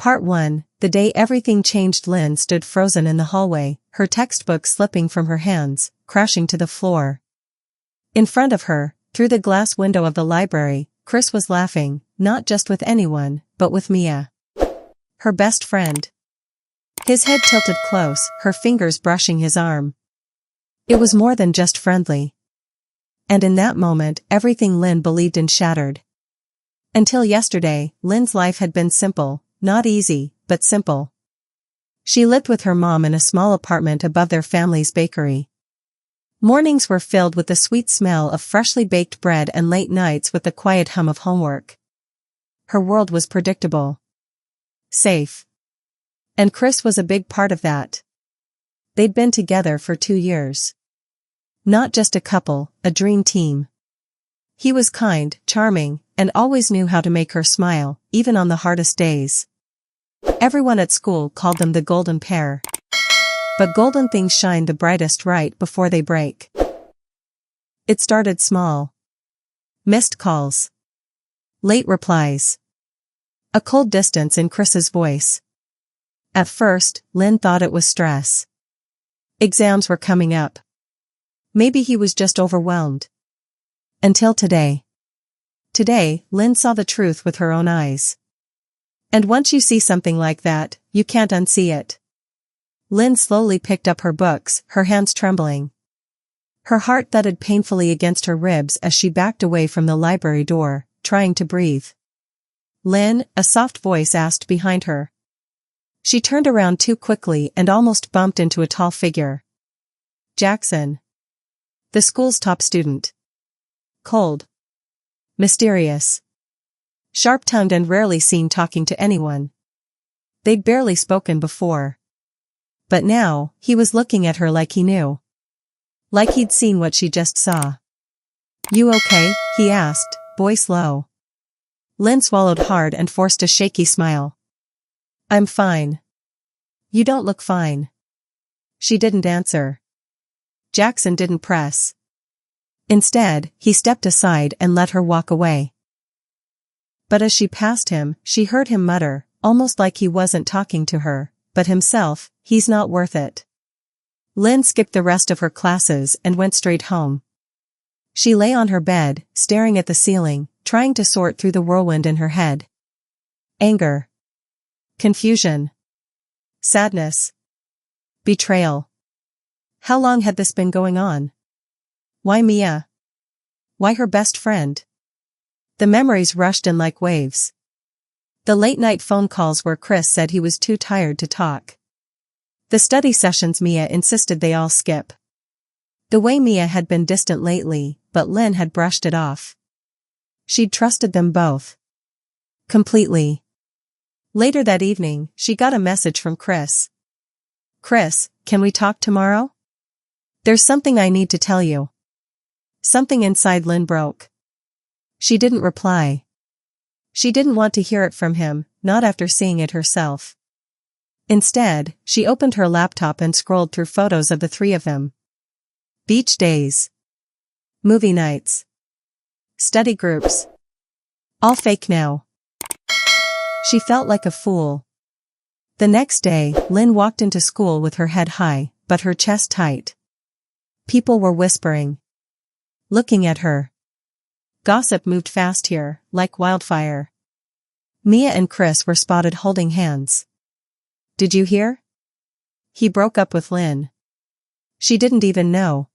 Part 1. The day everything changed. Lynn stood frozen in the hallway, her textbook slipping from her hands, crashing to the floor. In front of her, through the glass window of the library, Chris was laughing, not just with anyone, but with Mia. Her best friend. His head tilted close, her fingers brushing his arm. It was more than just friendly. And in that moment, everything Lynn believed in shattered. Until yesterday, Lynn's life had been simple, not easy, but simple. She lived with her mom in a small apartment above their family's bakery. Mornings were filled with the sweet smell of freshly baked bread and late nights with the quiet hum of homework. Her world was predictable. Safe. And Chris was a big part of that. They'd been together for 2 years. Not just a couple, a dream team. He was kind, charming, and always knew how to make her smile, even on the hardest days. Everyone at school called them the golden pair. But golden things shine the brightest right before they break. It started small. Missed calls. Late replies. A cold distance in Chris's voice. At first, Lynn thought it was stress. Exams were coming up. Maybe he was just overwhelmed. Until today. Today, Lynn saw the truth with her own eyes. And once you see something like that, you can't unsee it. Lynn slowly picked up her books, her hands trembling. Her heart thudded painfully against her ribs as she backed away from the library door, trying to breathe. Lynn, a soft voice asked behind her. She turned around too quickly and almost bumped into a tall figure. Jackson. The school's top student. Cold. Mysterious. Sharp-tongued and rarely seen talking to anyone. They'd barely spoken before. But now, he was looking at her like he knew. Like he'd seen what she just saw. You okay? He asked, voice low. Lynn swallowed hard and forced a shaky smile. I'm fine. You don't look fine. She didn't answer. Jackson didn't press. Instead, he stepped aside and let her walk away. But as she passed him, she heard him mutter, almost like he wasn't talking to her, but himself, he's not worth it. Lynn skipped the rest of her classes and went straight home. She lay on her bed, staring at the ceiling, trying to sort through the whirlwind in her head. Anger. Confusion. Sadness. Betrayal. How long had this been going on? Why Mia? Why her best friend? The memories rushed in like waves. The late-night phone calls where Chris said he was too tired to talk. The study sessions Mia insisted they all skip. The way Mia had been distant lately, but Lynn had brushed it off. She'd trusted them both. Completely. Later that evening, she got a message from Chris. Chris, can we talk tomorrow? There's something I need to tell you. Something inside Lynn broke. She didn't reply. She didn't want to hear it from him, not after seeing it herself. Instead, she opened her laptop and scrolled through photos of the three of them. Beach days. Movie nights. Study groups. All fake now. She felt like a fool. The next day, Lynn walked into school with her head high, but her chest tight. People were whispering. Looking at her. Gossip moved fast here, like wildfire. Mia and Chris were spotted holding hands. Did you hear? He broke up with Lynn. She didn't even know.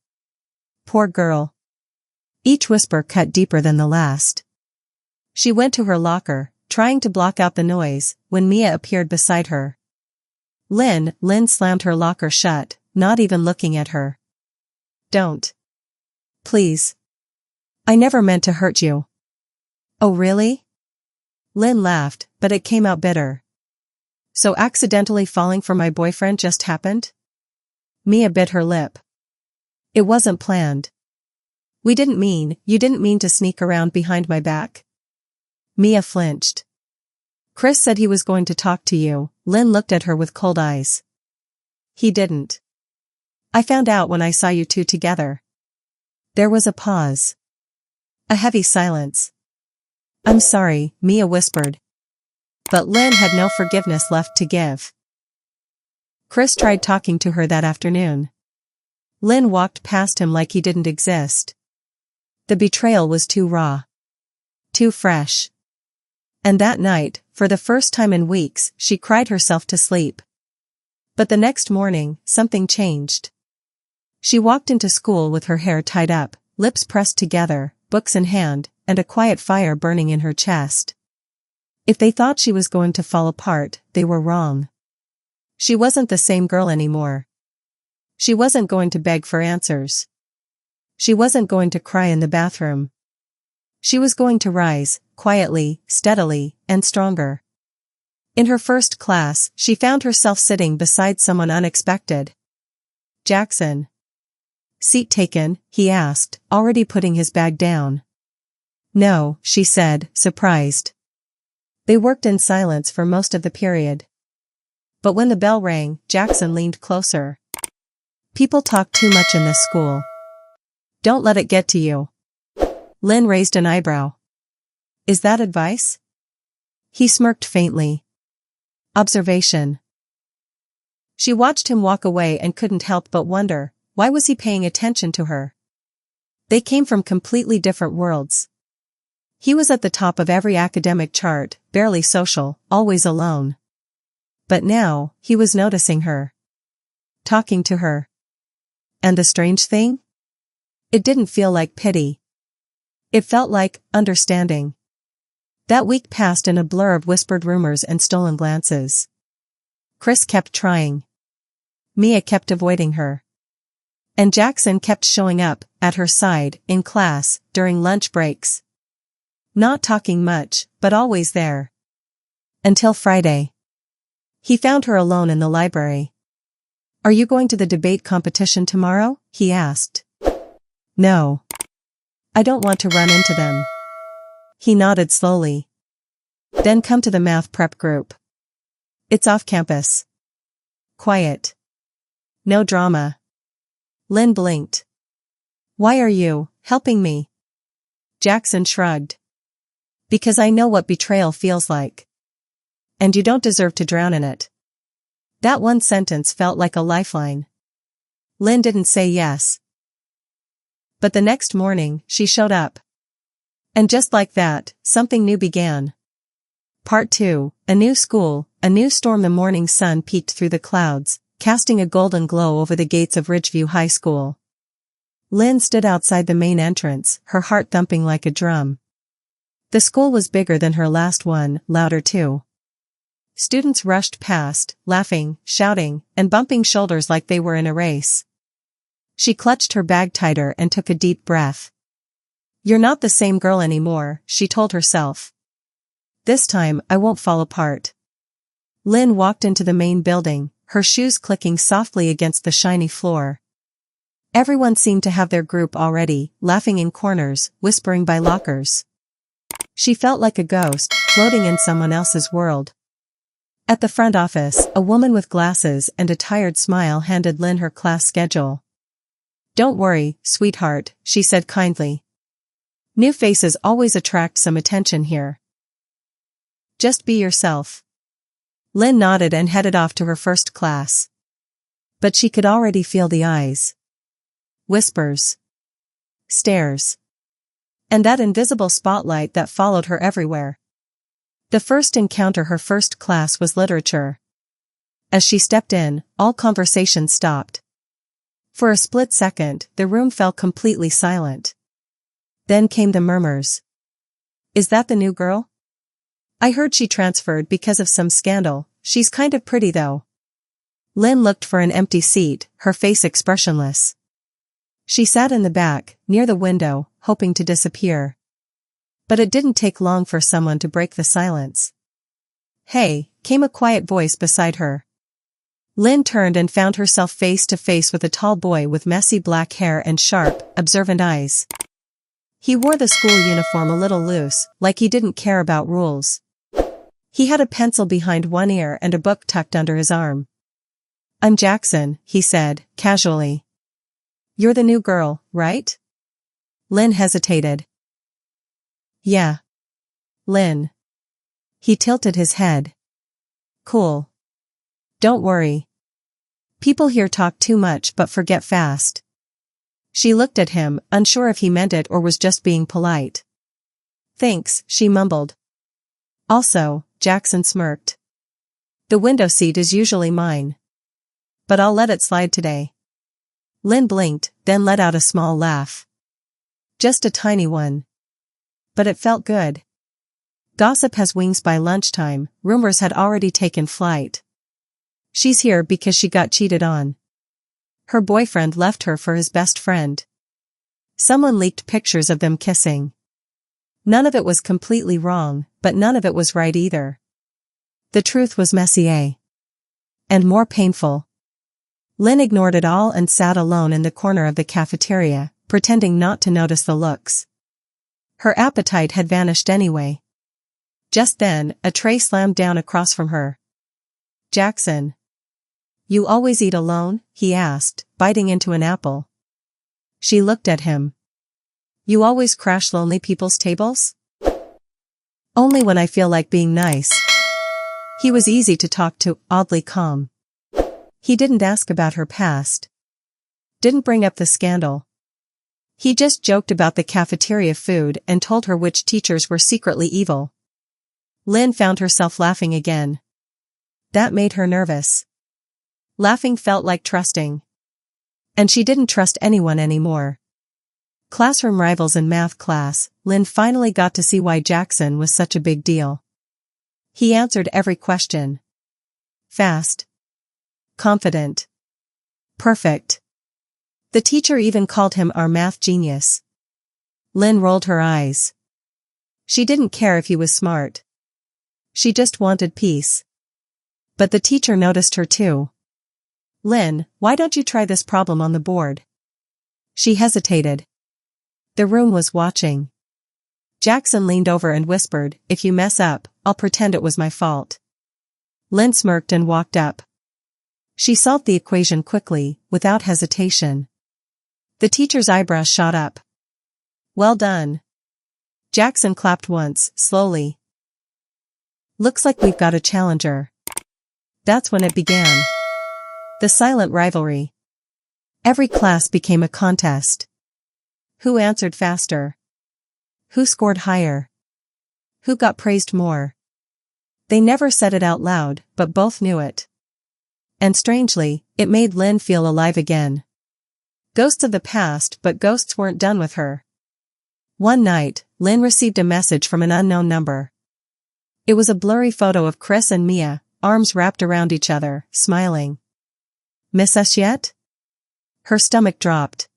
Poor girl. Each whisper cut deeper than the last. She went to her locker, trying to block out the noise, when Mia appeared beside her. Lynn slammed her locker shut, not even looking at her. Don't. Please. I never meant to hurt you. Oh really? Lynn laughed, but it came out bitter. So accidentally falling for my boyfriend just happened? Mia bit her lip. It wasn't planned. You didn't mean to sneak around behind my back? Mia flinched. Chris said he was going to talk to you. Lynn looked at her with cold eyes. He didn't. I found out when I saw you two together. There was a pause. A heavy silence. I'm sorry, Mia whispered. but Lynn had no forgiveness left to give. Chris tried talking to her that afternoon. Lynn walked past him like he didn't exist. The betrayal was too raw. Too fresh. And that night, for the first time in weeks, she cried herself to sleep. But the next morning, something changed. She walked into school with her hair tied up, lips pressed together, books in hand, and a quiet fire burning in her chest. If they thought she was going to fall apart, they were wrong. She wasn't the same girl anymore. She wasn't going to beg for answers. She wasn't going to cry in the bathroom. She was going to rise, quietly, steadily, and stronger. In her first class, she found herself sitting beside someone unexpected. Jackson. Seat taken, he asked, already putting his bag down. No, she said, surprised. They worked in silence for most of the period. But when the bell rang, Jackson leaned closer. People talk too much in this school. Don't let it get to you. Lynn raised an eyebrow. Is that advice? He smirked faintly. Observation. She watched him walk away and couldn't help but wonder, why was he paying attention to her? They came from completely different worlds. He was at the top of every academic chart, barely social, always alone. But now, he was noticing her. Talking to her. And the strange thing? It didn't feel like pity. It felt like understanding. That week passed in a blur of whispered rumors and stolen glances. Chris kept trying. Mia kept avoiding her. And Jackson kept showing up, at her side, in class, during lunch breaks. Not talking much, but always there. Until Friday. He found her alone in the library. Are you going to the debate competition tomorrow? He asked. No. I don't want to run into them. He nodded slowly. Then come to the math prep group. It's off campus. Quiet. No drama. Lynn blinked. Why are you helping me? Jackson shrugged. Because I know what betrayal feels like. And you don't deserve to drown in it. That one sentence felt like a lifeline. Lynn didn't say yes. But the next morning, she showed up. And just like that, something new began. Part 2, a new school, a new storm. The morning sun peeked through the clouds, casting a golden glow over the gates of Ridgeview High School. Lynn stood outside the main entrance, her heart thumping like a drum. The school was bigger than her last one, louder too. Students rushed past, laughing, shouting, and bumping shoulders like they were in a race. She clutched her bag tighter and took a deep breath. You're not the same girl anymore, she told herself. This time, I won't fall apart. Lynn walked into the main building, her shoes clicking softly against the shiny floor. Everyone seemed to have their group already, laughing in corners, whispering by lockers. She felt like a ghost, floating in someone else's world. At the front office, a woman with glasses and a tired smile handed Lynn her class schedule. Don't worry, sweetheart, she said kindly. New faces always attract some attention here. Just be yourself. Lynn nodded and headed off to her first class. But she could already feel the eyes. Whispers. Stares. And that invisible spotlight that followed her everywhere. The first encounter her first class was literature. As she stepped in, all conversation stopped. For a split second, the room fell completely silent. Then came the murmurs. Is that the new girl? I heard she transferred because of some scandal. She's kind of pretty though. Lynn looked for an empty seat, her face expressionless. She sat in the back, near the window, hoping to disappear. But it didn't take long for someone to break the silence. Hey, came a quiet voice beside her. Lynn turned and found herself face to face with a tall boy with messy black hair and sharp, observant eyes. He wore the school uniform a little loose, like he didn't care about rules. He had a pencil behind one ear and a book tucked under his arm. I'm Jackson, he said, casually. You're the new girl, right? Lynn hesitated. Yeah. Lynn. He tilted his head. Cool. Don't worry. People here talk too much but forget fast. She looked at him, unsure if he meant it or was just being polite. Thanks, she mumbled. Also, Jackson smirked. The window seat is usually mine. But I'll let it slide today. Lynn blinked, then let out a small laugh. Just a tiny one. But it felt good. Gossip has wings by lunchtime, rumors had already taken flight. She's here because she got cheated on. Her boyfriend left her for his best friend. Someone leaked pictures of them kissing. None of it was completely wrong, but none of it was right either. The truth was messier. And more painful. Lynn ignored it all and sat alone in the corner of the cafeteria, pretending not to notice the looks. Her appetite had vanished anyway. Just then, a tray slammed down across from her. Jackson. You always eat alone? He asked, biting into an apple. She looked at him. You always crash lonely people's tables? Only when I feel like being nice. He was easy to talk to, oddly calm. He didn't ask about her past. Didn't bring up the scandal. He just joked about the cafeteria food and told her which teachers were secretly evil. Lynn found herself laughing again. That made her nervous. Laughing felt like trusting. And she didn't trust anyone anymore. Classroom rivals in math class, Lynn finally got to see why Jackson was such a big deal. He answered every question. Fast. Confident. Perfect. The teacher even called him our math genius. Lynn rolled her eyes. She didn't care if he was smart. She just wanted peace. But the teacher noticed her too. Lynn, why don't you try this problem on the board? She hesitated. The room was watching. Jackson leaned over and whispered, if you mess up, I'll pretend it was my fault. Lynn smirked and walked up. She solved the equation quickly, without hesitation. The teacher's eyebrows shot up. Well done. Jackson clapped once, slowly. Looks like we've got a challenger. That's when it began. The silent rivalry. Every class became a contest. Who answered faster? Who scored higher? Who got praised more? They never said it out loud, but both knew it. And strangely, it made Lynn feel alive again. Ghosts of the past, but ghosts weren't done with her. One night, Lynn received a message from an unknown number. It was a blurry photo of Chris and Mia, arms wrapped around each other, smiling. Miss us yet? Her stomach dropped.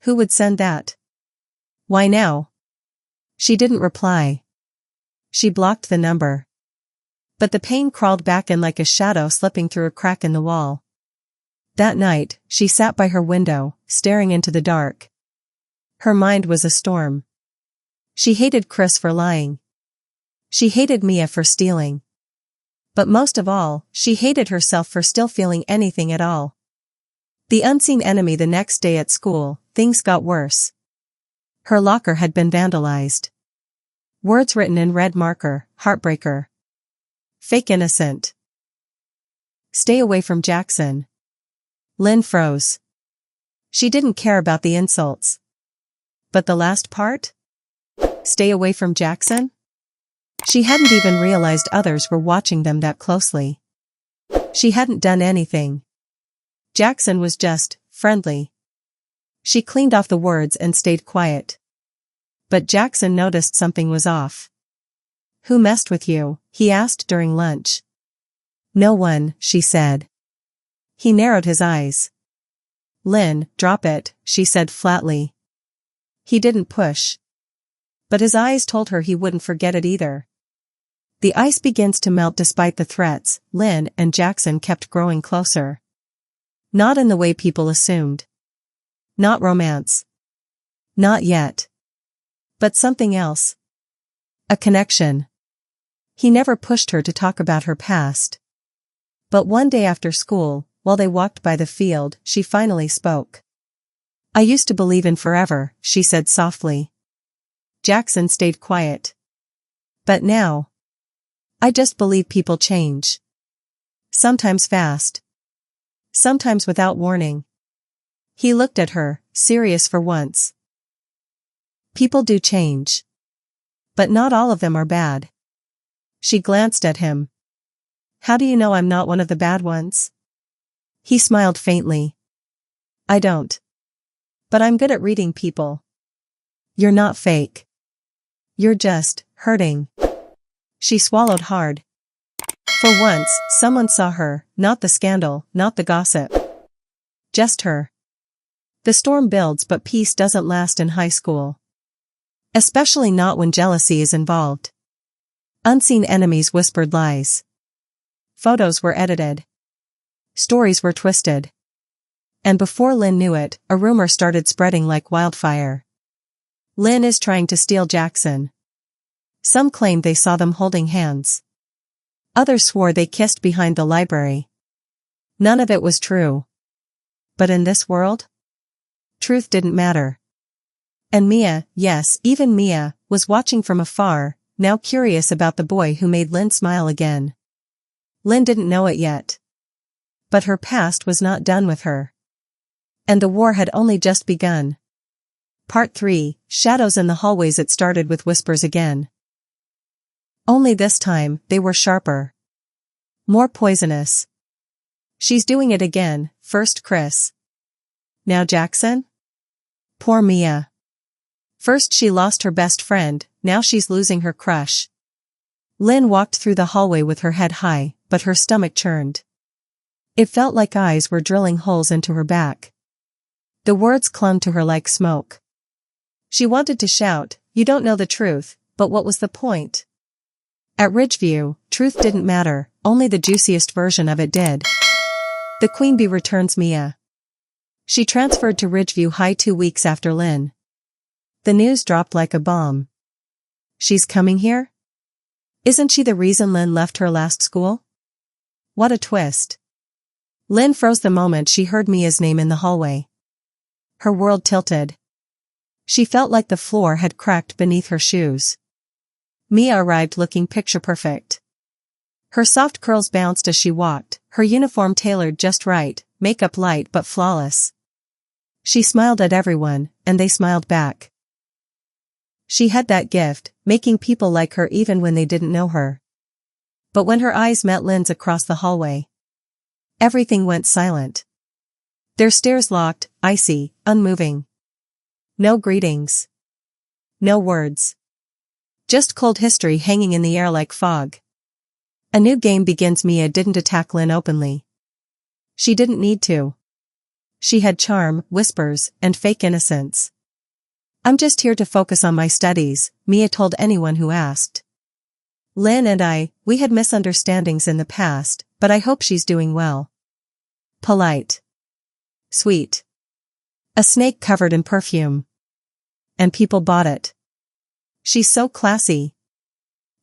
Who would send that? Why now? She didn't reply. She blocked the number. But the pain crawled back in like a shadow slipping through a crack in the wall. That night, she sat by her window, staring into the dark. Her mind was a storm. She hated Chris for lying. She hated Mia for stealing. But most of all, she hated herself for still feeling anything at all. The unseen enemy. The next day at school, things got worse. Her locker had been vandalized. Words written in red marker, heartbreaker. Fake innocent. Stay away from Jackson. Lynn froze. She didn't care about the insults. But the last part? Stay away from Jackson? She hadn't even realized others were watching them that closely. She hadn't done anything. Jackson was just friendly. She cleaned off the words and stayed quiet. But Jackson noticed something was off. Who messed with you? He asked during lunch. No one, she said. He narrowed his eyes. Lynn, drop it, she said flatly. He didn't push. But his eyes told her he wouldn't forget it either. The ice begins to melt despite the threats. Lynn and Jackson kept growing closer. Not in the way people assumed. Not romance. Not yet. But something else. A connection. He never pushed her to talk about her past. But one day after school, while they walked by the field, she finally spoke. I used to believe in forever, she said softly. Jackson stayed quiet. But now. I just believe people change. Sometimes fast. Sometimes without warning. He looked at her, serious for once. People do change. But not all of them are bad. She glanced at him. How do you know I'm not one of the bad ones? He smiled faintly. I don't. But I'm good at reading people. You're not fake. You're just hurting. She swallowed hard. For once, someone saw her, not the scandal, not the gossip. Just her. The storm builds, but peace doesn't last in high school. Especially not when jealousy is involved. Unseen enemies whispered lies. Photos were edited. Stories were twisted. And before Lynn knew it, a rumor started spreading like wildfire. Lynn is trying to steal Jackson. Some claimed they saw them holding hands. Others swore they kissed behind the library. None of it was true. But in this world? Truth didn't matter. And Mia, yes, even Mia, was watching from afar, now curious about the boy who made Lynn smile again. Lynn didn't know it yet. But her past was not done with her. And the war had only just begun. Part 3, Shadows in the Hallways. It started with whispers again. Only this time, they were sharper. More poisonous. She's doing it again, first Chris. Now Jackson? Poor Mia. First she lost her best friend, now she's losing her crush. Lynn walked through the hallway with her head high, but her stomach churned. It felt like eyes were drilling holes into her back. The words clung to her like smoke. She wanted to shout, "You don't know the truth," but what was the point? At Ridgeview, truth didn't matter, only the juiciest version of it did. The Queen Bee returns Mia. She transferred to Ridgeview High 2 weeks after Lynn. The news dropped like a bomb. She's coming here? Isn't she the reason Lynn left her last school? What a twist. Lynn froze the moment she heard Mia's name in the hallway. Her world tilted. She felt like the floor had cracked beneath her shoes. Mia arrived looking picture perfect. Her soft curls bounced as she walked, her uniform tailored just right, makeup light but flawless. She smiled at everyone, and they smiled back. She had that gift, making people like her even when they didn't know her. But when her eyes met Lynn's across the hallway, everything went silent. Their stares locked, icy, unmoving. No greetings. No words. Just cold history hanging in the air like fog. A new game begins. Mia didn't attack Lynn openly. She didn't need to. She had charm, whispers, and fake innocence. I'm just here to focus on my studies, Mia told anyone who asked. Lynn and we had misunderstandings in the past, but I hope she's doing well. Polite. Sweet. A snake covered in perfume. And people bought it. She's so classy.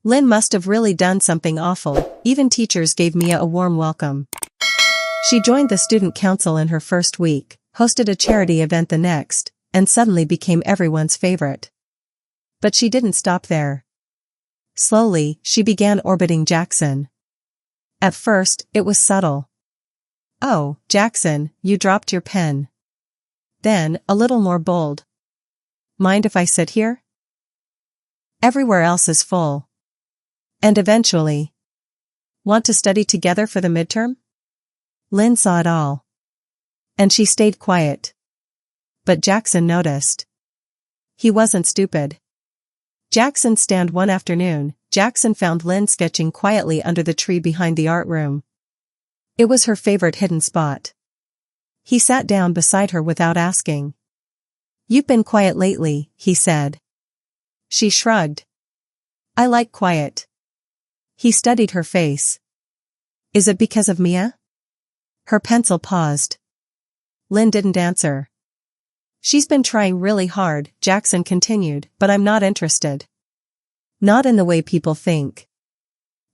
Lynn must have really done something awful, even teachers gave Mia a warm welcome. She joined the student council in her first week, hosted a charity event the next, and suddenly became everyone's favorite. But she didn't stop there. Slowly, she began orbiting Jackson. At first, it was subtle. "Oh, Jackson, you dropped your pen." Then, a little more bold. "Mind if I sit here? Everywhere else is full." And eventually, "Want to study together for the midterm?" Lynn saw it all. And she stayed quiet. But Jackson noticed. He wasn't stupid. Jackson's stand one afternoon, Jackson found Lynn sketching quietly under the tree behind the art room. It was her favorite hidden spot. He sat down beside her without asking. "You've been quiet lately," he said. She shrugged. "I like quiet." He studied her face. "Is it because of Mia?" Her pencil paused. Lynn didn't answer. "She's been trying really hard," Jackson continued, "but I'm not interested. Not in the way people think."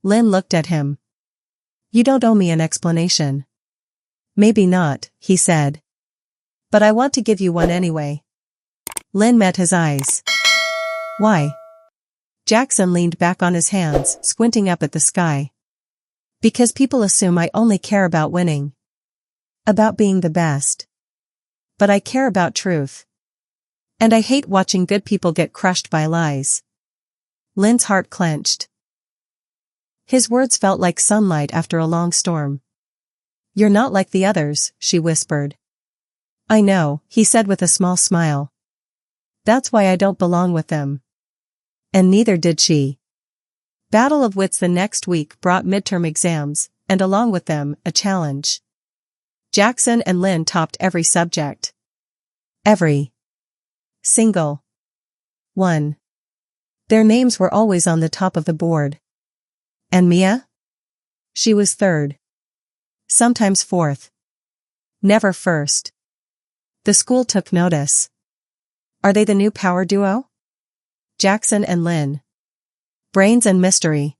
Lynn looked at him. "You don't owe me an explanation." "Maybe not," he said. "But I want to give you one anyway." Lynn met his eyes. "Why?" Jackson leaned back on his hands, squinting up at the sky. Because people assume I only care about winning. About being the best. But I care about truth. And I hate watching good people get crushed by lies. Lynn's heart clenched. His words felt like sunlight after a long storm. You're not like the others, she whispered. I know, he said with a small smile. That's why I don't belong with them. And neither did she. Battle of Wits the next week brought midterm exams, and along with them, a challenge. Jackson and Lynn topped every subject. Every single one. Their names were always on the top of the board. And Mia? She was third. Sometimes fourth. Never first. The school took notice. Are they the new power duo? Jackson and Lynn. Brains and mystery.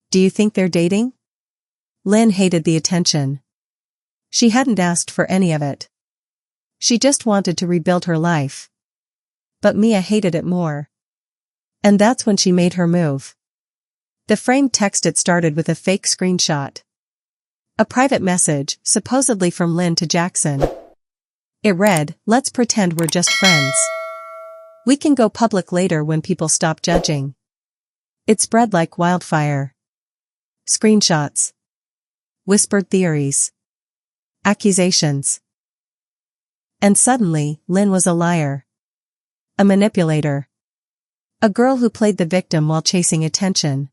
Do you think they're dating? Lynn hated the attention. She hadn't asked for any of it. She just wanted to rebuild her life. But Mia hated it more. And that's when she made her move. The framed text it started with a fake screenshot. A private message, supposedly from Lynn to Jackson. It read, "Let's pretend we're just friends. We can go public later when people stop judging." It spread like wildfire. Screenshots. Whispered theories. Accusations. And suddenly, Lynn was a liar. A manipulator. A girl who played the victim while chasing attention.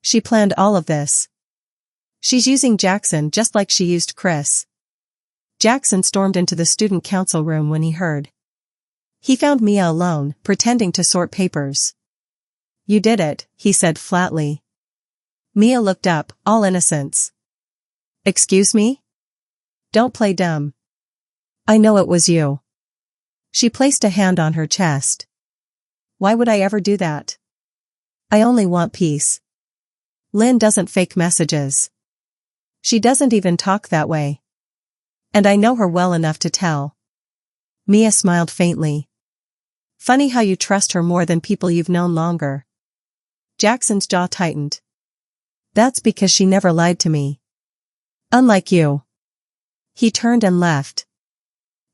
She planned all of this. She's using Jackson just like she used Chris. Jackson stormed into the student council room when he heard. He found Mia alone, pretending to sort papers. You did it, he said flatly. Mia looked up, all innocence. Excuse me? Don't play dumb. I know it was you. She placed a hand on her chest. Why would I ever do that? I only want peace. Lynn doesn't fake messages. She doesn't even talk that way. And I know her well enough to tell. Mia smiled faintly. Funny how you trust her more than people you've known longer. Jackson's jaw tightened. That's because she never lied to me. Unlike you. He turned and left.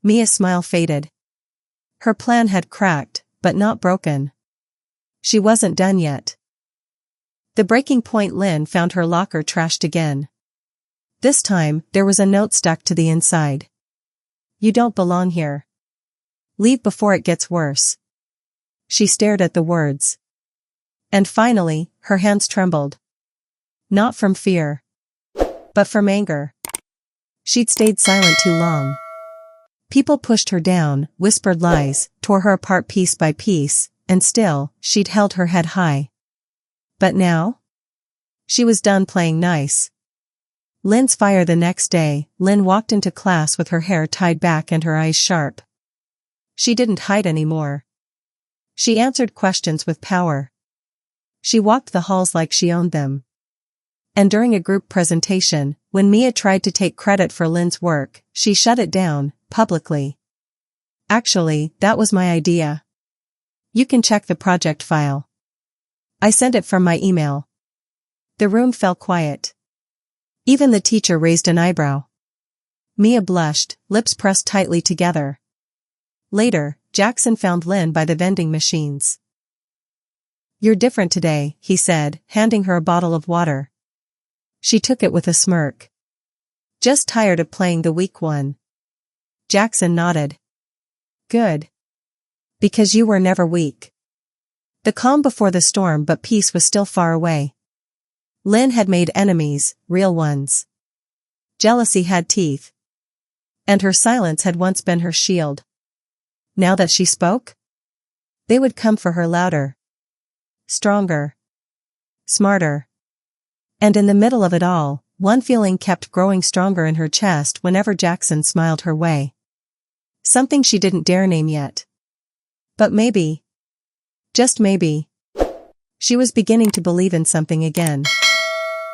Mia's smile faded. Her plan had cracked, but not broken. She wasn't done yet. The breaking point. Lynn found her locker trashed again. This time, there was a note stuck to the inside. You don't belong here. Leave before it gets worse. She stared at the words. And finally, her hands trembled. Not from fear. But from anger. She'd stayed silent too long. People pushed her down, whispered lies, tore her apart piece by piece, and still, she'd held her head high. But now? She was done playing nice. Lynn's fire. The next day, Lynn walked into class with her hair tied back and her eyes sharp. She didn't hide anymore. She answered questions with power. She walked the halls like she owned them. And during a group presentation, when Mia tried to take credit for Lynn's work, she shut it down, publicly. Actually, that was my idea. You can check the project file. I sent it from my email. The room fell quiet. Even the teacher raised an eyebrow. Mia blushed, lips pressed tightly together. Later, Jackson found Lynn by the vending machines. You're different today, he said, handing her a bottle of water. She took it with a smirk. Just tired of playing the weak one. Jackson nodded. Good. Because you were never weak. The calm before the storm, but peace was still far away. Lynn had made enemies, real ones. Jealousy had teeth. And her silence had once been her shield. Now that she spoke? They would come for her louder. Stronger. Smarter. And in the middle of it all, one feeling kept growing stronger in her chest whenever Jackson smiled her way. Something she didn't dare name yet. But maybe. Just maybe. She was beginning to believe in something again.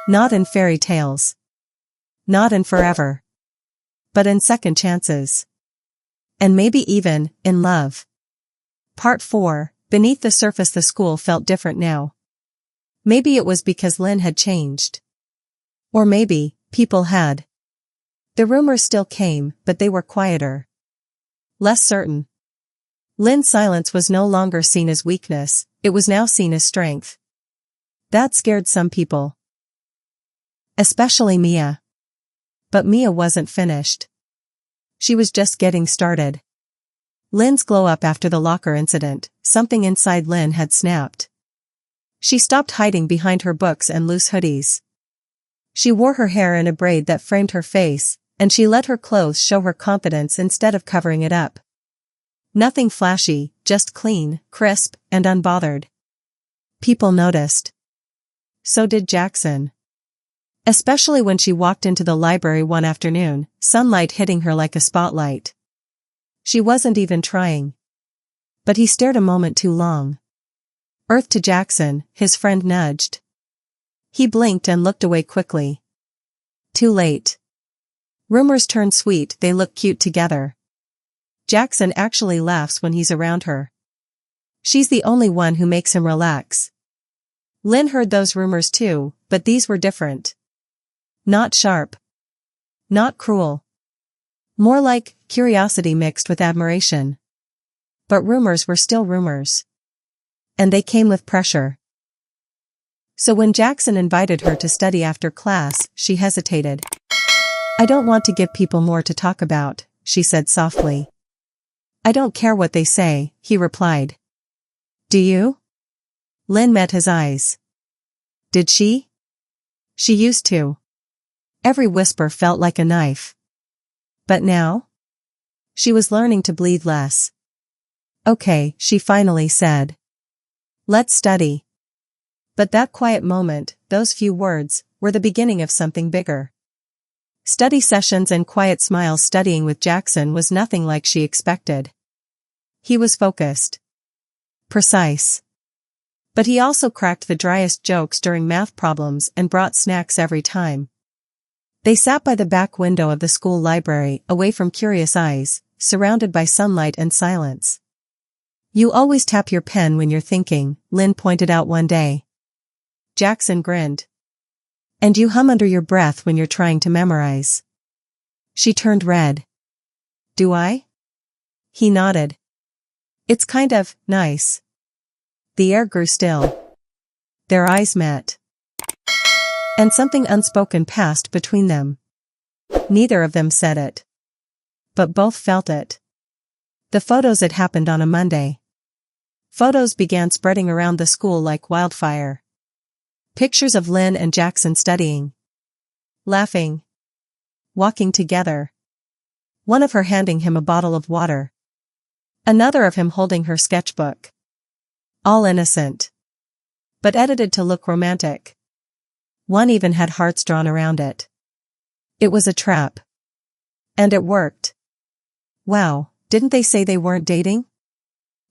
Not in fairy tales. Not in forever. But in second chances. And maybe even, in love. Part 4, Beneath the surface the school felt different now. Maybe it was because Lynn had changed. Or maybe, people had. The rumors still came, but they were quieter. Less certain. Lynn's silence was no longer seen as weakness, it was now seen as strength. That scared some people. Especially Mia. But Mia wasn't finished. She was just getting started. Lynn's glow-up after the locker incident, something inside Lynn had snapped. She stopped hiding behind her books and loose hoodies. She wore her hair in a braid that framed her face, and she let her clothes show her confidence instead of covering it up. Nothing flashy, just clean, crisp, and unbothered. People noticed. So did Jackson. Especially when she walked into the library one afternoon, sunlight hitting her like a spotlight. She wasn't even trying. But he stared a moment too long. Earth to Jackson, his friend nudged. He blinked and looked away quickly. Too late. Rumors turned sweet, they look cute together. Jackson actually laughs when he's around her. She's the only one who makes him relax. Lynn heard those rumors too, but these were different. Not sharp. Not cruel. More like curiosity mixed with admiration. But rumors were still rumors. And they came with pressure. So when Jackson invited her to study after class, she hesitated. I don't want to give people more to talk about, she said softly. I don't care what they say, he replied. Do you? Lynn met his eyes. Did she? She used to. Every whisper felt like a knife. But now? She was learning to bleed less. Okay, she finally said. Let's study. But that quiet moment, those few words, were the beginning of something bigger. Study sessions and quiet smiles. Studying with Jackson was nothing like she expected. He was focused. Precise. But he also cracked the driest jokes during math problems and brought snacks every time. They sat by the back window of the school library, away from curious eyes, surrounded by sunlight and silence. You always tap your pen when you're thinking, Lynn pointed out one day. Jackson grinned. And you hum under your breath when you're trying to memorize. She turned red. Do I? He nodded. It's kind of nice. The air grew still. Their eyes met. And something unspoken passed between them. Neither of them said it. But both felt it. The photos. It happened on a Monday. Photos began spreading around the school like wildfire. Pictures of Lynn and Jackson studying. Laughing. Walking together. One of her handing him a bottle of water. Another of him holding her sketchbook. All innocent. But edited to look romantic. One even had hearts drawn around it. It was a trap. And it worked. Wow, didn't they say they weren't dating?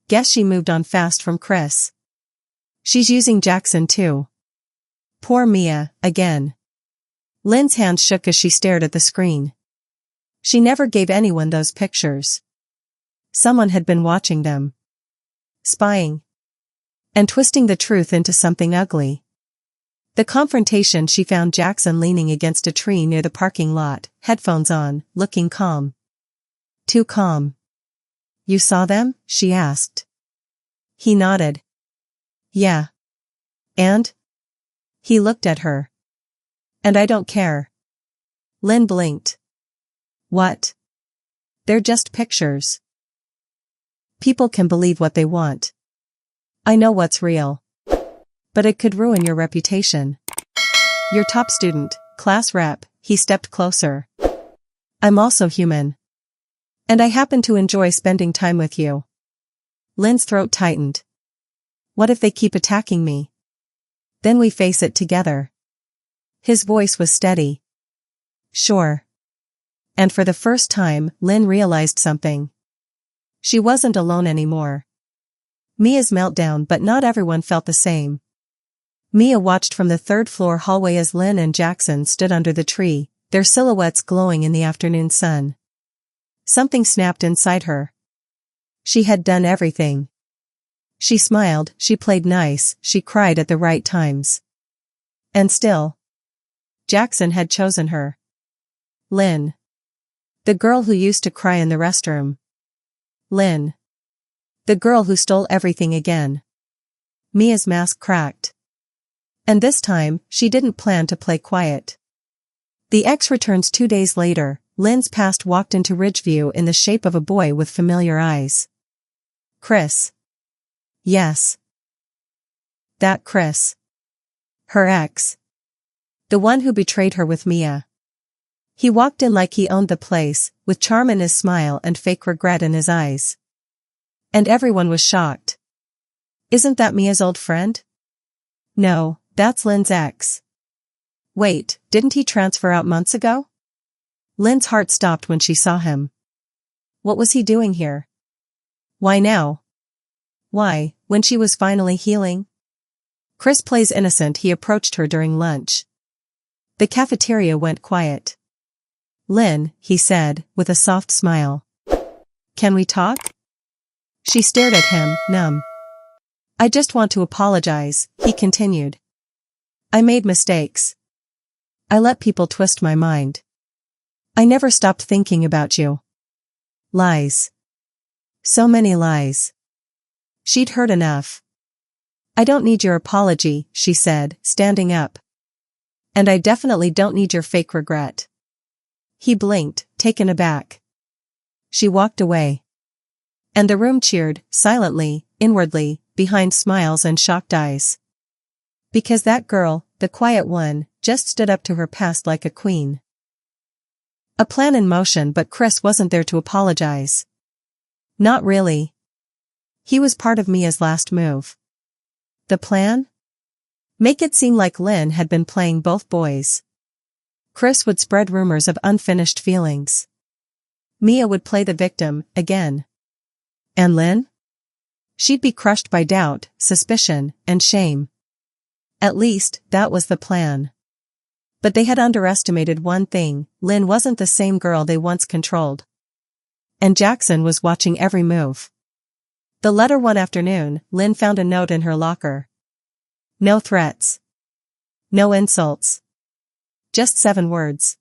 Guess she moved on fast from Chris. She's using Jackson too. Poor Mia, again. Lynn's hands shook as she stared at the screen. She never gave anyone those pictures. Someone had been watching them. Spying. And twisting the truth into something ugly. The confrontation. She found Jackson leaning against a tree near the parking lot, headphones on, looking calm. Too calm. You saw them? She asked. He nodded. Yeah. And? He looked at her. And I don't care. Lynn blinked. What? They're just pictures. People can believe what they want. I know what's real. But it could ruin your reputation. Your top student, class rep, he stepped closer. I'm also human. And I happen to enjoy spending time with you. Lynn's throat tightened. What if they keep attacking me? Then we face it together. His voice was steady. Sure. And for the first time, Lynn realized something. She wasn't alone anymore. Mia's meltdown, but not everyone felt the same. Mia watched from the third-floor hallway as Lynn and Jackson stood under the tree, their silhouettes glowing in the afternoon sun. Something snapped inside her. She had done everything. She smiled, she played nice, she cried at the right times. And still, Jackson had chosen her. Lynn. The girl who used to cry in the restroom. Lynn. The girl who stole everything again. Mia's mask cracked. And this time, she didn't plan to play quiet. The ex returns 2 days later. Lynn's past walked into Ridgeview in the shape of a boy with familiar eyes. Chris. Yes. That Chris. Her ex. The one who betrayed her with Mia. He walked in like he owned the place, with charm in his smile and fake regret in his eyes. And everyone was shocked. Isn't that Mia's old friend? No, that's Lynn's ex. Wait, didn't he transfer out months ago? Lynn's heart stopped when she saw him. What was he doing here? Why now? Why, when she was finally healing? Chris plays innocent. He approached her during lunch. The cafeteria went quiet. Lynn, he said, with a soft smile. Can we talk? She stared at him, numb. I just want to apologize, he continued. I made mistakes. I let people twist my mind. I never stopped thinking about you. Lies. So many lies. She'd heard enough. I don't need your apology, she said, standing up. And I definitely don't need your fake regret. He blinked, taken aback. She walked away. And the room cheered, silently, inwardly, behind smiles and shocked eyes. Because that girl, the quiet one, just stood up to her past like a queen. A plan in motion, but Chris wasn't there to apologize. Not really. He was part of Mia's last move. The plan? Make it seem like Lynn had been playing both boys. Chris would spread rumors of unfinished feelings. Mia would play the victim, again. And Lynn? She'd be crushed by doubt, suspicion, and shame. At least, that was the plan. But they had underestimated one thing: Lynn wasn't the same girl they once controlled. And Jackson was watching every move. The letter one afternoon, Lynn found a note in her locker. No threats. No insults. Just 7 words.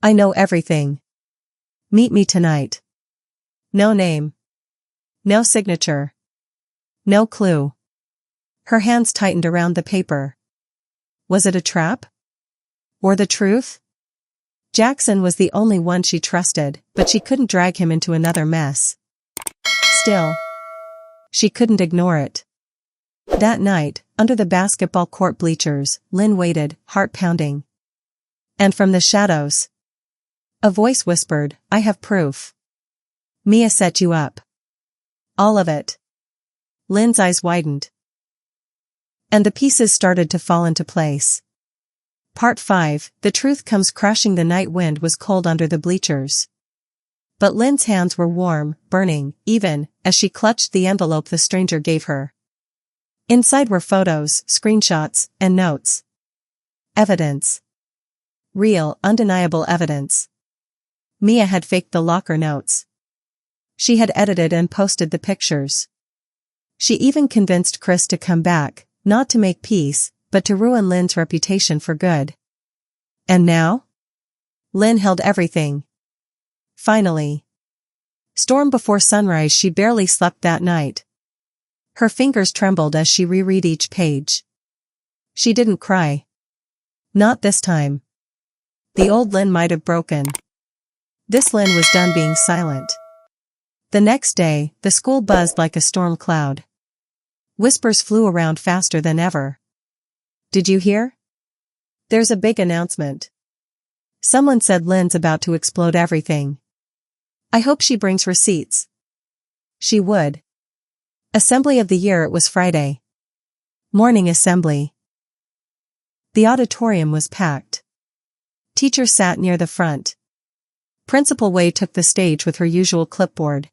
I know everything. Meet me tonight. No name. No signature. No clue. Her hands tightened around the paper. Was it a trap? Or the truth? Jackson was the only one she trusted, but she couldn't drag him into another mess. Still, she couldn't ignore it. That night, under the basketball court bleachers, Lynn waited, heart pounding. And from the shadows, a voice whispered, I have proof. Mia set you up. All of it. Lynn's eyes widened. And the pieces started to fall into place. Part 5, the truth comes crashing. The night wind was cold under the bleachers. But Lynn's hands were warm, burning, even, as she clutched the envelope the stranger gave her. Inside were photos, screenshots, and notes. Evidence. Real, undeniable evidence. Mia had faked the locker notes. She had edited and posted the pictures. She even convinced Chris to come back, not to make peace, but to ruin Lynn's reputation for good. And now? Lynn held everything. Finally. Storm before sunrise. She barely slept that night. Her fingers trembled as she reread each page. She didn't cry. Not this time. The old Lynn might have broken. This Lynn was done being silent. The next day, the school buzzed like a storm cloud. Whispers flew around faster than ever. Did you hear? There's a big announcement. Someone said Lynn's about to explode everything. I hope she brings receipts. She would. Assembly of the year. It was Friday. Morning assembly. The auditorium was packed. Teacher sat near the front. Principal Wei took the stage with her usual clipboard.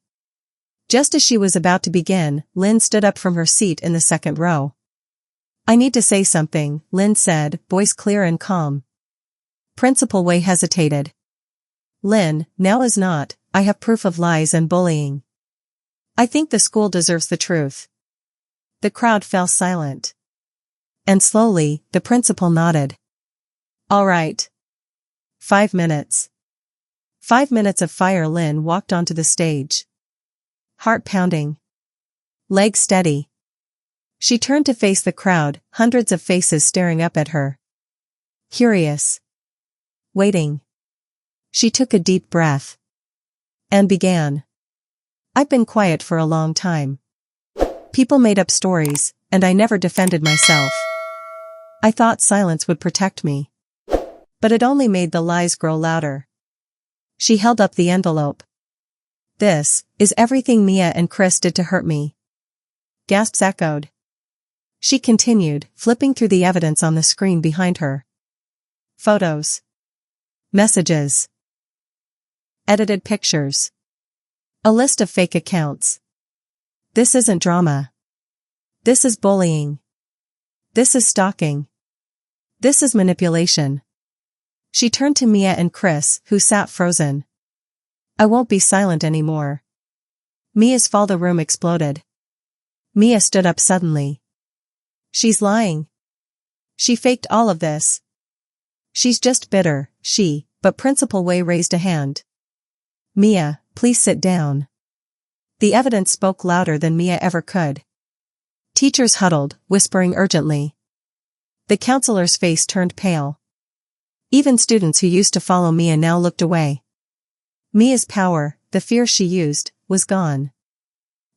Just as she was about to begin, Lynn stood up from her seat in the second row. I need to say something, Lynn said, voice clear and calm. Principal Wei hesitated. Lynn, now is not. I have proof of lies and bullying. I think the school deserves the truth. The crowd fell silent. And slowly, the principal nodded. All right. 5 minutes. 5 minutes of fire. Lynn walked onto the stage. Heart pounding. Legs steady. She turned to face the crowd, hundreds of faces staring up at her. Curious. Waiting. She took a deep breath. And began. I've been quiet for a long time. People made up stories, and I never defended myself. I thought silence would protect me. But it only made the lies grow louder. She held up the envelope. This is everything Mia and Chris did to hurt me. Gasps echoed. She continued, flipping through the evidence on the screen behind her. Photos. Messages. Edited pictures. A list of fake accounts. This isn't drama. This is bullying. This is stalking. This is manipulation. She turned to Mia and Chris, who sat frozen. I won't be silent anymore. Mia's fall. The room exploded. Mia stood up suddenly. She's lying. She faked all of this. She's just bitter, but Principal Wei raised a hand. Mia, please sit down. The evidence spoke louder than Mia ever could. Teachers huddled, whispering urgently. The counselor's face turned pale. Even students who used to follow Mia now looked away. Mia's power, the fear she used, was gone.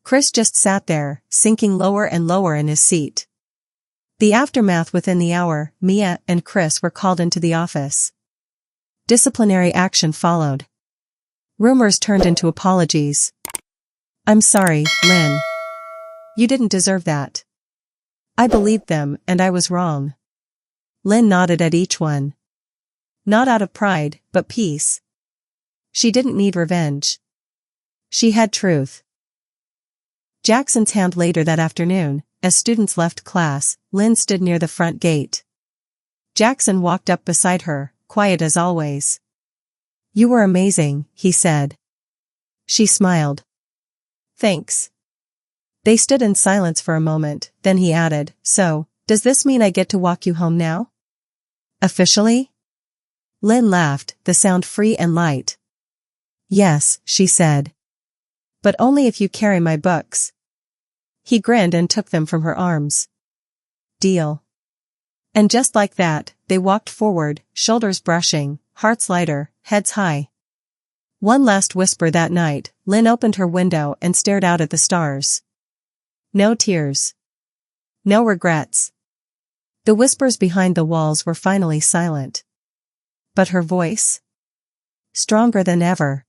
Chris just sat there, sinking lower and lower in his seat. The aftermath. Within the hour, Mia and Chris were called into the office. Disciplinary action followed. Rumors turned into apologies. I'm sorry, Lynn. You didn't deserve that. I believed them, and I was wrong. Lynn nodded at each one. Not out of pride, but peace. She didn't need revenge. She had truth. Jackson's hand. Later that afternoon, as students left class, Lynn stood near the front gate. Jackson walked up beside her, quiet as always. You were amazing, he said. She smiled. Thanks. They stood in silence for a moment, then he added, So, does this mean I get to walk you home now? Officially? Lynn laughed, the sound free and light. Yes, she said. But only if you carry my books. He grinned and took them from her arms. Deal. And just like that, they walked forward, shoulders brushing, hearts lighter, heads high. One last whisper that night. Lynn opened her window and stared out at the stars. No tears. No regrets. The whispers behind the walls were finally silent. But her voice? Stronger than ever.